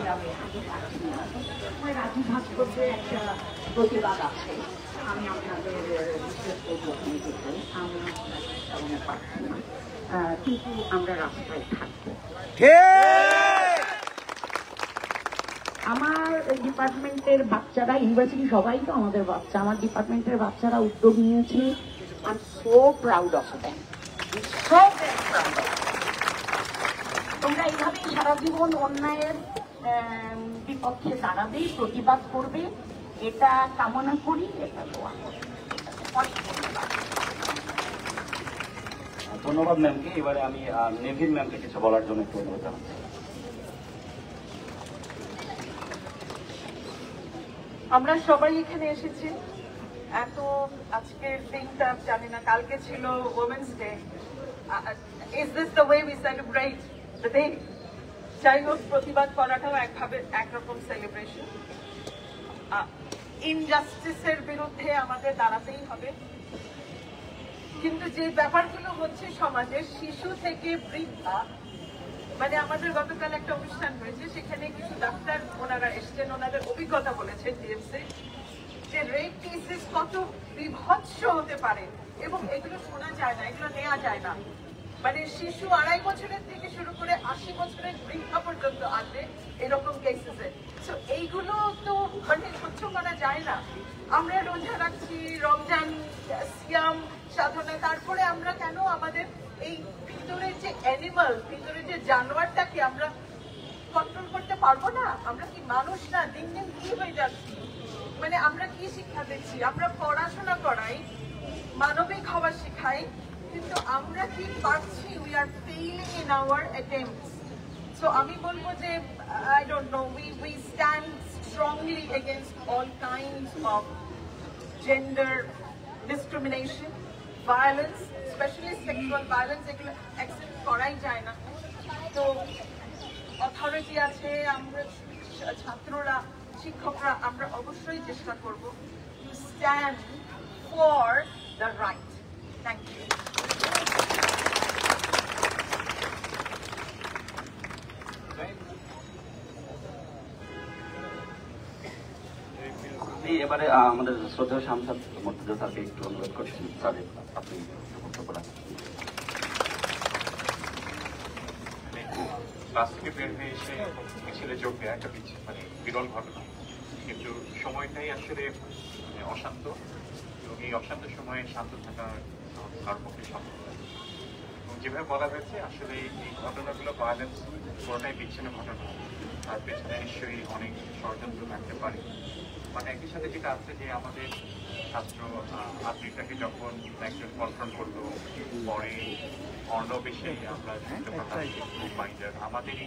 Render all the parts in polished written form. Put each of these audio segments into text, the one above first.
গ্রামে আমি পাচ্ছি না, রাজু ভাস্কর্যে একটা প্রতিবাদ আছে। আমি আপনাদের বিশেষ করবো আমি পাচ্ছি না, কিন্তু আমরা রাস্তায় থাকবো। আমার ডিপার্টমেন্টের বাচ্চারা, ইউনিভার্সিটি সবাই তো আমাদের বাচ্চা, আমার ডিপার্টমেন্টের বাচ্চারা উদ্যোগ নিয়েছে। I am so proud of them, so very proud of. তোমরা এইভাবেই সারা জীবন অন্যায়ের বিপক্ষে দাঁড়াবে, প্রতিবাদ করবে, এটা কামনা করি, এটা দোয়া করি। ধন্যবাদ ম্যামকে। এবারে আমি নেভির ম্যামকে কিছু বলার জন্য একটু অনুরোধ জানাচ্ছি। আমরা সবাই এখানে এসেছি, এত আজকের দিনটা জানি না, কালকে ছিল women's day. Is this the way we celebrate the day? যাই হোক, প্রতিবাদ করাটাও একরকম সেলিব্রেশন। ইনজাস্টিসের বিরুদ্ধে আমাদের দাঁড়াতেই হবে, কিন্তু যে ব্যাপারগুলো হচ্ছে সমাজে, শিশু থেকে বৃদ্ধা, মানে আমাদের গতকাল একটা অনুষ্ঠান হয়েছে, সেখানে কিছু ডাক্তার ওনারা এসছেন, ওনাদের অভিজ্ঞতা বলেছেন ডিএমসি, যে রেপ কেসেস কত বিভৎস হতে পারে এবং এগুলো শোনা যায় না, এগুলো নেওয়া যায় না। মানে শিশু 2.5 বছরের থেকে শুরু করে 80 বছরের বৃদ্ধা পর্যন্ত আসে এরকম কেসেসে। তো এইগুলো তো মানে সহ্য করা যায় না। আমরা রোজা রাখছি, রমজান, সিয়াম সাধনা, তারপরে আমরা কেন আমাদের এই ভিতরে যে অ্যানিমাল, ভিতরে যে জানোয়ারটাকে আমরা কন্ট্রোল করতে পারবো না? আমরা কি মানুষ না? দিন দিন কি হয়ে যাচ্ছি? মানে আমরা কি শিক্ষা দিচ্ছি? আমরা পড়াশোনা করাই, মানবিক হওয়া শেখাই, কিন্তু আমরা কি পারছি? We are failing in our attempts. So আমি বলবো যে I don't know, we stand strongly against all kinds of gender discrimination, violence, specially sexual violence, এগুলো অ্যাকসেপ্ট করাই যায় না। তো অথরিটি আছে, আমরা ছাত্ররা, শিক্ষকরা, আমরা অবশ্যই চেষ্টা করব to stand for the right. Thank you. এবারে আমাদের শ্রদ্ধেয় সাংসদ মুর্তজা স্যারকে একটু অনুরোধ করছি। স্যার, আপনি বক্তব্য রাখেন। ক্লাস থেকে বের হয়ে এসে মিছিলে যোগ দেওয়া একটা মানে বিরল ঘটনা, কিন্তু সময়টাই আসলে অশান্ত, এবং এই অশান্ত সময়ে শান্ত থাকা কার পক্ষে সম্ভব নয়। এবং যেভাবে বলা হয়েছে, আসলে এই ঘটনাগুলো ভায়োলেন্স পুরোটাই বিচ্ছিন্ন ঘটনা, তার পেছনে নিশ্চয়ই অনেক ষড়যন্ত্র থাকতে পারে। মানে একই সাথে যেটা আছে যে আমাদের ছাত্র আত্মীয়টাকে যখন একজন কনফ্রন্ট করলো, পরে অর্ণব এসে আমরা আমাদেরই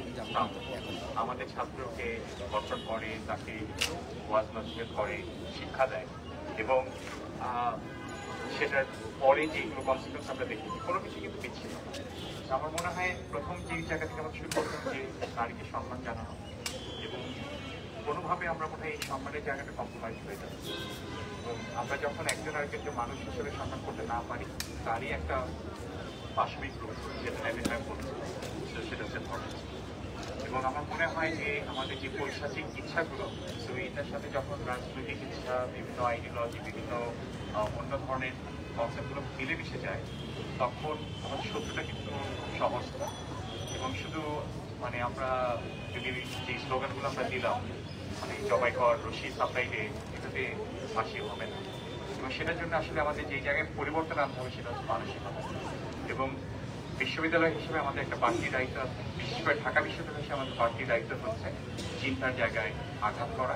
আমাদের ছাত্রকে কনফ্রন্ট করে, তাকে ওয়াজ নসিহত করে, শিক্ষা দেয়, এবং সেটার পরে যেগুলো কনসিকুয়েন্স আমরা দেখেছি, কোনো কিছু কিন্তু বিচ্ছিন্ন। আমার মনে হয় প্রথম যে জায়গা থেকে আমরা শুরু করতাম যে নারীকে সম্মান জানানো, এবং কোনোভাবে আমরা মনে হয় এই সম্মানের জায়গাটা কম্প্রোমাইজ হয়ে যাবে। এবং আমরা যখন একজন আরেকজনকে মানুষ হিসেবে সম্মান করতে না পারি, তারই একটা পাশবিক রূপ, যেটা নেভিনম্যাম বলছে, সেটা হচ্ছে ধর্ম। এবং আমার মনে হয় যে আমাদের যে পৈশাচিক ইচ্ছাগুলো, তো এটার সাথে যখন রাজনৈতিক ইচ্ছা, বিভিন্ন আইডিওলজি, বিভিন্ন অন্য ধরনের কনসেপ্টগুলো মিলে মিশে যায়, তখন আমাদের শত্রুটা কিন্তু সহজ না। এবং শুধু মানে আমরা যদি যে স্লোগানগুলো আমরা দিলাম, মানে জবাই কর, রশি সাপ্লাই ডে, এটাতে ফাঁসি হবে না। এবং সেটার জন্য আসলে আমাদের যে জায়গায় পরিবর্তন আনতে হবে, সেটা হচ্ছে মানসিকতা। এবং বিশ্ববিদ্যালয় হিসেবে আমাদের একটা বাড়তি দায়িত্ব আছে, বিশেষ করে ঢাকা বিশ্ববিদ্যালয় হিসেবে আমাদের বাড়তি দায়িত্ব হচ্ছে চিন্তার জায়গায় আঘাত করা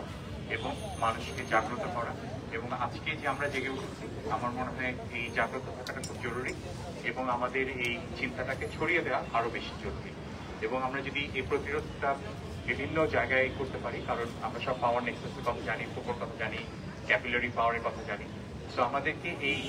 এবং মানুষকে জাগ্রত করা। এবং আজকে যে আমরা জেগে উঠেছি, আমার মনে হয় এই জাগ্রত থাকাটা খুব জরুরি, এবং আমাদের এই চিন্তাটাকে ছড়িয়ে দেওয়া আরো বেশি জরুরি। এবং আমরা যদি এই প্রতিরোধটা বিভিন্ন জায়গায় করতে পারি, কারণ আমরা সব পাওয়ার নেক্সাসের কথা জানি, প্রকল্প কথা জানি, ক্যাপিলারি পাওয়ারের কথা জানি, তো আমাদেরকে এই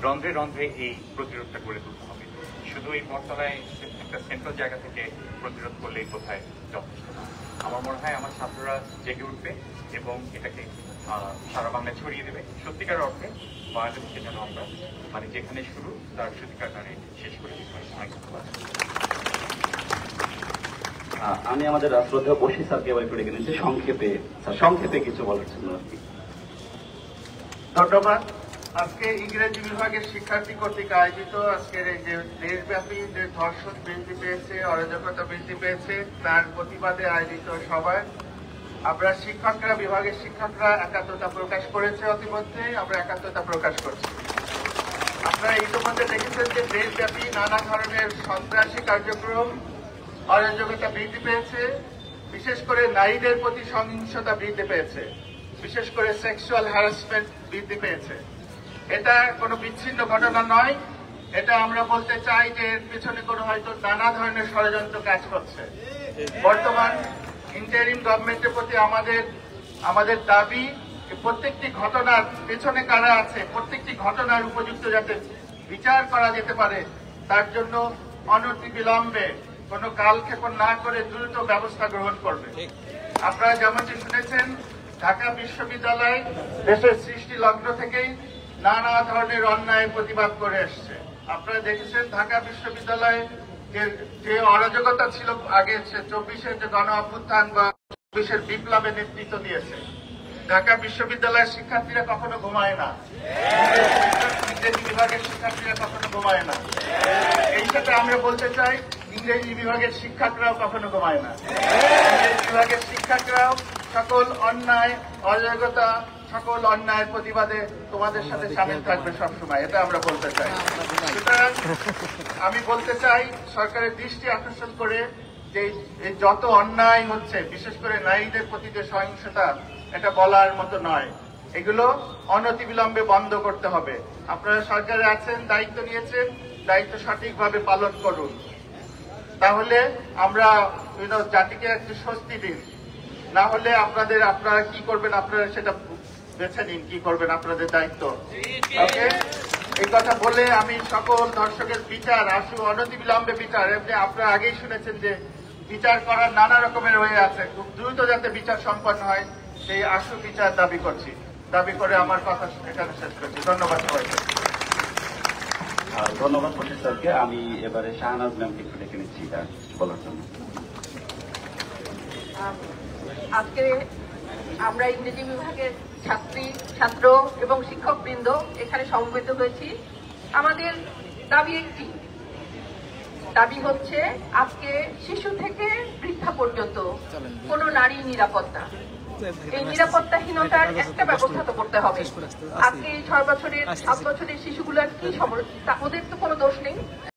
রন্ধ্রে রন্ধ্রে এই প্রতিরোধটা গড়ে তুলতে হবে। শুধু এই বটতলায় একটা সেন্ট্রাল জায়গা থেকে প্রতিরোধ করলেই কোথায় যথেষ্ট না। আমার মনে হয় আমার ছাত্ররা জেগে উঠবে এবং এটাকে সারা বাংলায় ছড়িয়ে দেবে। সত্যিকার অর্থে বাংলাদেশকে যেন আমরা মানে যেখানে শুরু তার সত্যিকার শেষ করে দিতে পারি। আমি আমাদের শ্রদ্ধেয় বশি স্যারকে এবার একটু ডেকে নিচ্ছি সংক্ষেপে কিছু বলার জন্য আর কি। ধন্যবাদ। আজকে ইংরেজি বিভাগের শিক্ষার্থী কর্তৃক আয়োজিত আজকের এই যে দেশব্যাপী যে ধর্ষণ বৃদ্ধি পেয়েছে, অরাজকতা বৃদ্ধি পেয়েছে, তার প্রতিবাদে আয়োজিত সভায় আমরা বিভাগের শিক্ষকরা একাত্মতা প্রকাশ করেছে। অতিমধ্যে আমরা একাত্মতা প্রকাশ করছি। আপনারা ইতিমধ্যে দেখেছেন যে দেশব্যাপী নানা ধরনের সন্ত্রাসী কার্যক্রম, অরাজকতা বৃদ্ধি পেয়েছে, বিশেষ করে নারীদের প্রতি সহিংসতা বৃদ্ধি পেয়েছে, বিশেষ করে সেক্সুয়াল হ্যারাসমেন্ট বৃদ্ধি পেয়েছে। এটা কোনো বিচ্ছিন্ন ঘটনা নয়। এটা আমরা বলতে চাই যে এর পিছনে কোনো হয়তো নানা ধরনের ষড়যন্ত্র কাজ করছে। বর্তমান ইন্টারিম গভর্নমেন্টের প্রতি আমাদের দাবি, প্রত্যেকটি ঘটনার পেছনে কারা আছে, প্রত্যেকটি ঘটনার উপযুক্ত যাতে বিচার করা যেতে পারে, তার জন্য অনতিবিলম্বে কোনো কালক্ষেপণ না করে দ্রুত ব্যবস্থা গ্রহণ করবে। আপনারা যেমনটি শুনেছেন, ঢাকা বিশ্ববিদ্যালয় দেশের সৃষ্টি লগ্ন থেকেই নানা ধরনের অন্যায় প্রতিবাদ করে এসছে। আপনারা দেখেছেন ঢাকা বিশ্ববিদ্যালয়ে যে অরাজকতা ছিল আগে, 24-এর যে গণ অভ্যুত্থান বা 24-এর বিপ্লবের নেতৃত্ব দিয়েছে। ঢাকা বিশ্ববিদ্যালয়ের শিক্ষার্থীরা কখনো ঘুমায় না, ইংরেজি বিভাগের শিক্ষার্থীরা কখনো ঘুমায় না। এই সাথে আমরা বলতে চাই, ইংরেজি বিভাগের শিক্ষকরাও কখনো ঘুমায় না। ইংরেজি বিভাগের শিক্ষকরাও সকল অন্যায়, অরাজকতা, সকল অন্যায়ের প্রতিবাদে তোমাদের সাথে সামিল থাকবে সবসময়, এটা আমরা বলতে চাই। সুতরাং আমি বলতে চাই, সরকারের দৃষ্টি আকর্ষণ করে যে এই যত অন্যায় হচ্ছে, বিশেষ করে নারীদের প্রতি যে সহিংসতা, এটা বলার মতো নয়। এগুলো অনতিবিলম্বে বন্ধ করতে হবে। আপনারা সরকারে আছেন, দায়িত্ব নিয়েছেন, দায়িত্ব সঠিকভাবে পালন করুন। তাহলে আমরা জাতিকে একটু স্বস্তি দিন। না হলে আপনারা কি করবেন, আপনারা সেটা বেছে নিন, কি করবেন, আপনাদের দায়িত্ব। ওকে, এই কথা বলে আমি সকল দর্শকের বিচার, অনতিবিলম্বে বিচার, এমনি আপনারা আগেই শুনেছেন যে বিচার করার নানা রকমের হয়ে আছে, খুব দ্রুত যাতে বিচার সম্পন্ন হয়, সেই বিচার দাবি করে আমার কথা এখানে শেষ করছি। ধন্যবাদ সবাইকে। ধন্যবাদ বশি স্যারকে। আমি এবারে শাহনাজ ম্যামকে একটু ডেকে নিচ্ছি বলার জন্য। আজকে আমরা ইংরেজি বিভাগের ছাত্র এবং শিক্ষকবৃন্দ এখানে সমবেত হয়েছি। আমাদের দাবি একটি, দাবি হচ্ছে আজকে শিশু থেকে বৃদ্ধা পর্যন্ত কোনো নারী নিরাপত্তা, এই নিরাপত্তাহীনতার একটা ব্যবস্থা তো করতে হবে। আজকে 6 বছরের 7 বছরের শিশুগুলোর কি ওদের তো কোনো দোষ নেই।